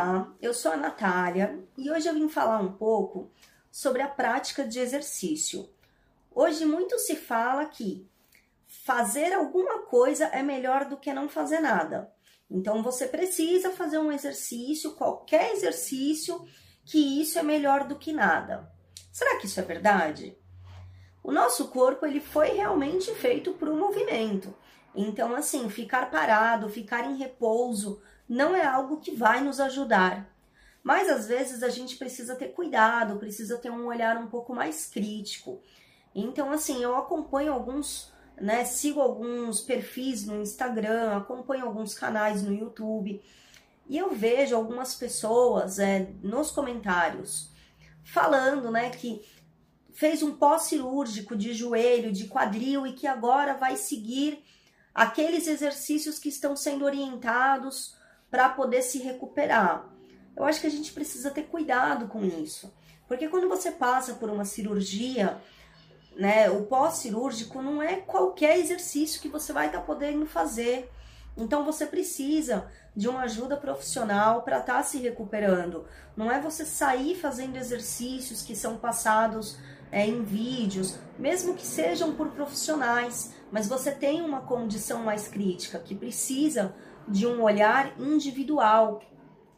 Olá, eu sou a Natália e hoje eu vim falar um pouco sobre a prática de exercício. Hoje muito se fala que fazer alguma coisa é melhor do que não fazer nada. Então você precisa fazer um exercício, qualquer exercício, que isso é melhor do que nada. Será que isso é verdade? O nosso corpo ele foi realmente feito para o movimento. Então assim, ficar parado, ficar em repouso, não é algo que vai nos ajudar. Mas às vezes a gente precisa ter cuidado, precisa ter um olhar um pouco mais crítico. Então assim, eu acompanho sigo alguns perfis no Instagram, acompanho alguns canais no YouTube e eu vejo algumas pessoas nos comentários falando que fez um pós-cirúrgico de joelho, de quadril e que agora vai seguir aqueles exercícios que estão sendo orientados para poder se recuperar. Eu acho que a gente precisa ter cuidado com isso, porque quando você passa por uma cirurgia, o pós-cirúrgico não é qualquer exercício que você vai estar podendo fazer. Então você precisa de uma ajuda profissional para estar se recuperando. Não é você sair fazendo exercícios que são passados em vídeos, mesmo que sejam por profissionais, mas você tem uma condição mais crítica, que precisa de um olhar individual.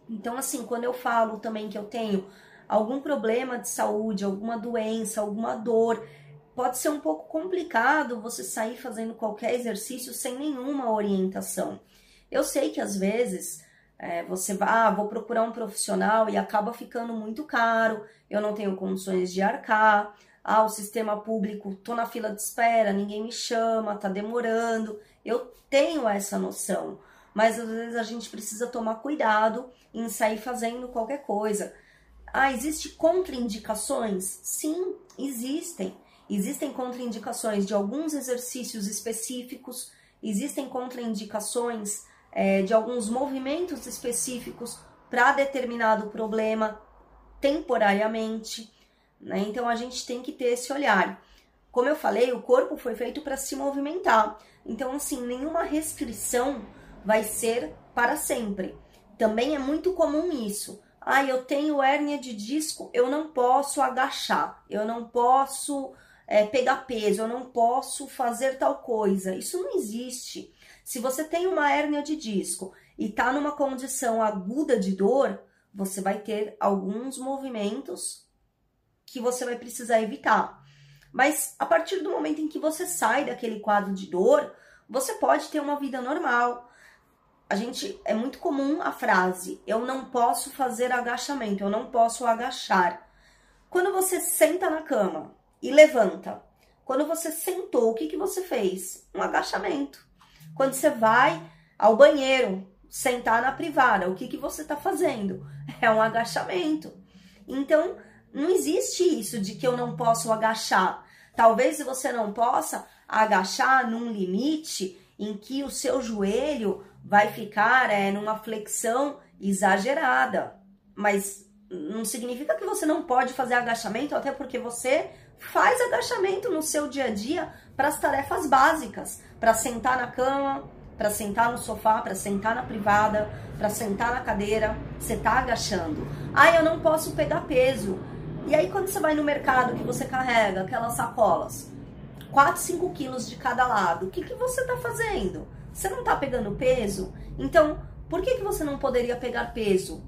Então assim, quando eu falo também que eu tenho algum problema de saúde, alguma doença, alguma dor, pode ser um pouco complicado você sair fazendo qualquer exercício sem nenhuma orientação. Eu sei que às vezes você vai, vou procurar um profissional e acaba ficando muito caro, eu não tenho condições de arcar, o sistema público, tô na fila de espera, ninguém me chama, tá demorando, eu tenho essa noção, mas às vezes a gente precisa tomar cuidado em sair fazendo qualquer coisa. Existem contraindicações? Sim, existem. Existem contraindicações de alguns exercícios específicos, existem contraindicações de alguns movimentos específicos para determinado problema temporariamente, Então a gente tem que ter esse olhar. Como eu falei, o corpo foi feito para se movimentar, então assim, nenhuma restrição vai ser para sempre. Também é muito comum isso. Eu tenho hérnia de disco, eu não posso agachar, eu não posso pegar peso, eu não posso fazer tal coisa. Isso não existe. Se você tem uma hérnia de disco e está numa condição aguda de dor, você vai ter alguns movimentos que você vai precisar evitar. Mas a partir do momento em que você sai daquele quadro de dor, você pode ter uma vida normal. É muito comum a frase, eu não posso fazer agachamento, eu não posso agachar. Quando você senta na cama e levanta, quando você sentou, o que você fez? Um agachamento. Quando você vai ao banheiro, sentar na privada, o que você está fazendo? É um agachamento. Então, não existe isso de que eu não posso agachar. Talvez você não possa agachar num limite em que o seu joelho vai ficar numa flexão exagerada. Mas não significa que você não pode fazer agachamento, até porque você faz agachamento no seu dia a dia para as tarefas básicas. Para sentar na cama, para sentar no sofá, para sentar na privada, para sentar na cadeira, você está agachando. Eu não posso pegar peso. E aí quando você vai no mercado que você carrega aquelas sacolas, 4, 5 quilos de cada lado, o que você está fazendo? Você não está pegando peso? Então, por que você não poderia pegar peso?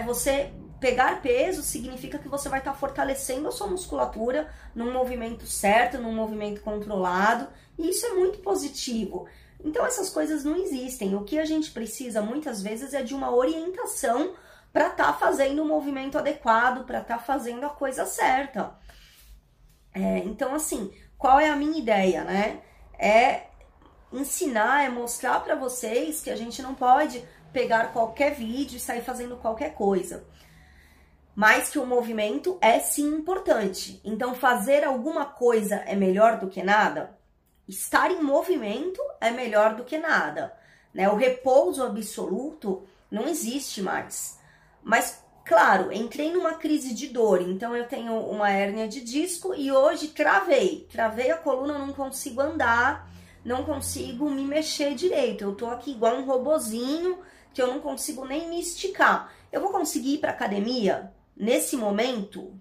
Você pegar peso significa que você vai estar fortalecendo a sua musculatura num movimento certo, num movimento controlado, e isso é muito positivo. Então, essas coisas não existem. O que a gente precisa, muitas vezes, é de uma orientação para estar fazendo o movimento adequado, para estar fazendo a coisa certa. Então, assim, qual é a minha ideia, É ensinar, é mostrar para vocês que a gente não pode pegar qualquer vídeo e sair fazendo qualquer coisa. Mas que o movimento é sim importante. Então, fazer alguma coisa é melhor do que nada? Estar em movimento é melhor do que nada. O repouso absoluto não existe mais. Mas, claro, entrei numa crise de dor, então eu tenho uma hérnia de disco e hoje travei a coluna, não consigo andar, não consigo me mexer direito. Eu tô aqui igual um robozinho, que eu não consigo nem me esticar. Eu vou conseguir ir para academia nesse momento?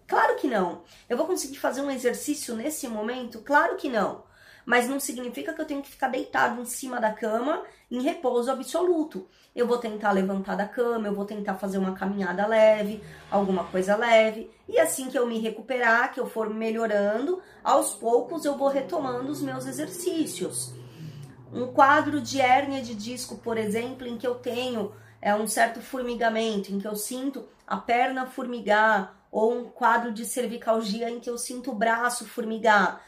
Claro que não. Eu vou conseguir fazer um exercício nesse momento? Claro que não. Mas não significa que eu tenho que ficar deitado em cima da cama em repouso absoluto. Eu vou tentar levantar da cama, eu vou tentar fazer uma caminhada leve, alguma coisa leve. E assim que eu me recuperar, que eu for melhorando, aos poucos eu vou retomando os meus exercícios. Um quadro de hérnia de disco, por exemplo, em que eu tenho um certo formigamento, em que eu sinto a perna formigar, ou um quadro de cervicalgia em que eu sinto o braço formigar.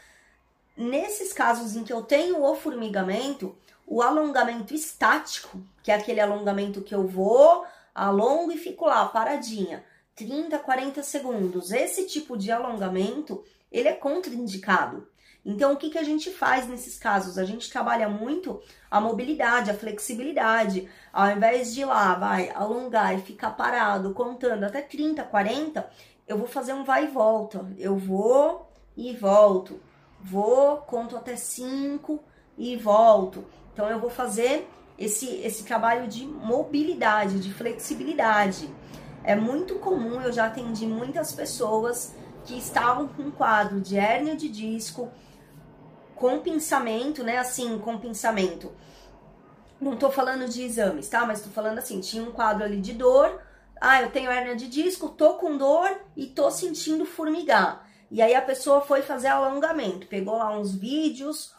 Nesses casos em que eu tenho o formigamento, o alongamento estático, que é aquele alongamento que eu vou, alongo e fico lá, paradinha, 30, 40 segundos. Esse tipo de alongamento, ele é contraindicado. Então, o que a gente faz nesses casos? A gente trabalha muito a mobilidade, a flexibilidade. Ao invés de ir lá, alongar e ficar parado, contando até 30, 40, eu vou fazer um vai e volta. Eu vou e volto. Vou, conto até 5 e volto. Então, eu vou fazer esse trabalho de mobilidade, de flexibilidade. É muito comum, eu já atendi muitas pessoas que estavam com um quadro de hérnia de disco, com pinçamento, né? Assim, com pinçamento. Não tô falando de exames, tá? Mas tô falando assim, tinha um quadro ali de dor. Eu tenho hérnia de disco, tô com dor e tô sentindo formigar. E aí a pessoa foi fazer alongamento, pegou lá uns vídeos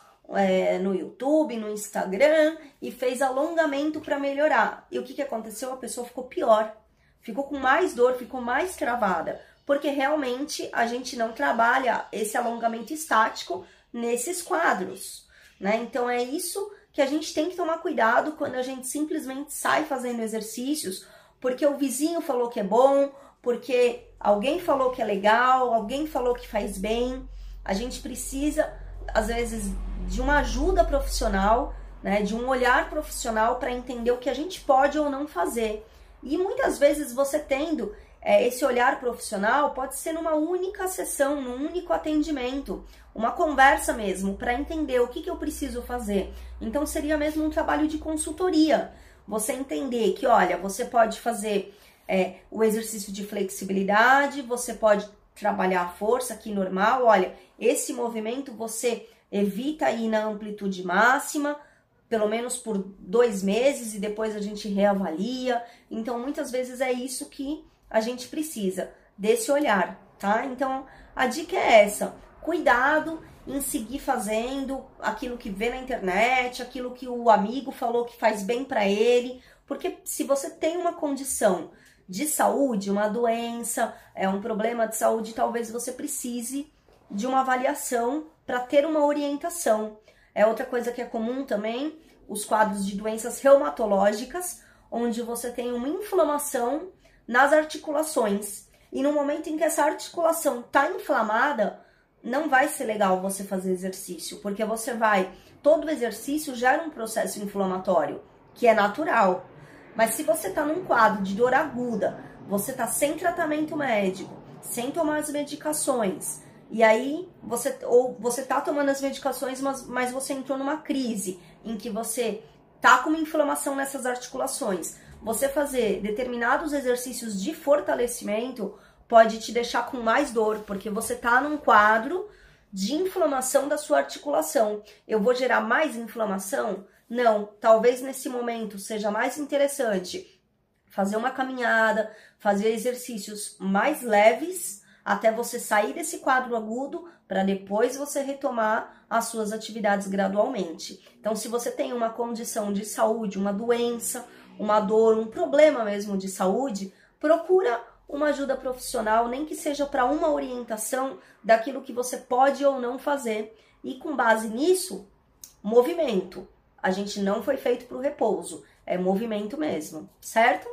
no YouTube, no Instagram e fez alongamento para melhorar. E o que aconteceu? A pessoa ficou pior, ficou com mais dor, ficou mais travada, porque realmente a gente não trabalha esse alongamento estático nesses quadros, né? Então é isso que a gente tem que tomar cuidado quando a gente simplesmente sai fazendo exercícios, porque o vizinho falou que é bom, porque alguém falou que é legal, alguém falou que faz bem. A gente precisa, às vezes, de uma ajuda profissional, né, de um olhar profissional para entender o que a gente pode ou não fazer. E muitas vezes você tendo esse olhar profissional pode ser numa única sessão, num único atendimento, uma conversa mesmo, para entender o que eu preciso fazer. Então seria mesmo um trabalho de consultoria. Você entender que, olha, você pode fazer o exercício de flexibilidade, você pode trabalhar a força aqui normal, olha, esse movimento você evita ir na amplitude máxima, pelo menos por 2 meses, e depois a gente reavalia. Então, muitas vezes é isso que a gente precisa, desse olhar, tá? Então, a dica é essa, cuidado em seguir fazendo aquilo que vê na internet, aquilo que o amigo falou que faz bem para ele, porque se você tem uma condição de saúde, uma doença, um problema de saúde, talvez você precise de uma avaliação para ter uma orientação. Outra coisa que é comum também, os quadros de doenças reumatológicas, onde você tem uma inflamação nas articulações. E no momento em que essa articulação está inflamada, não vai ser legal você fazer exercício, porque todo exercício gera um processo inflamatório, que é natural. Mas se você está num quadro de dor aguda, você está sem tratamento médico, sem tomar as medicações, e aí você está tomando as medicações, mas você entrou numa crise em que você está com uma inflamação nessas articulações, você fazer determinados exercícios de fortalecimento pode te deixar com mais dor, porque você está num quadro de inflamação da sua articulação. Eu vou gerar mais inflamação? Não, talvez nesse momento seja mais interessante fazer uma caminhada, fazer exercícios mais leves, até você sair desse quadro agudo, para depois você retomar as suas atividades gradualmente. Então, se você tem uma condição de saúde, uma doença, uma dor, um problema mesmo de saúde, procura uma ajuda profissional, nem que seja para uma orientação daquilo que você pode ou não fazer. E com base nisso, movimento. A gente não foi feito para o repouso, é movimento mesmo, certo?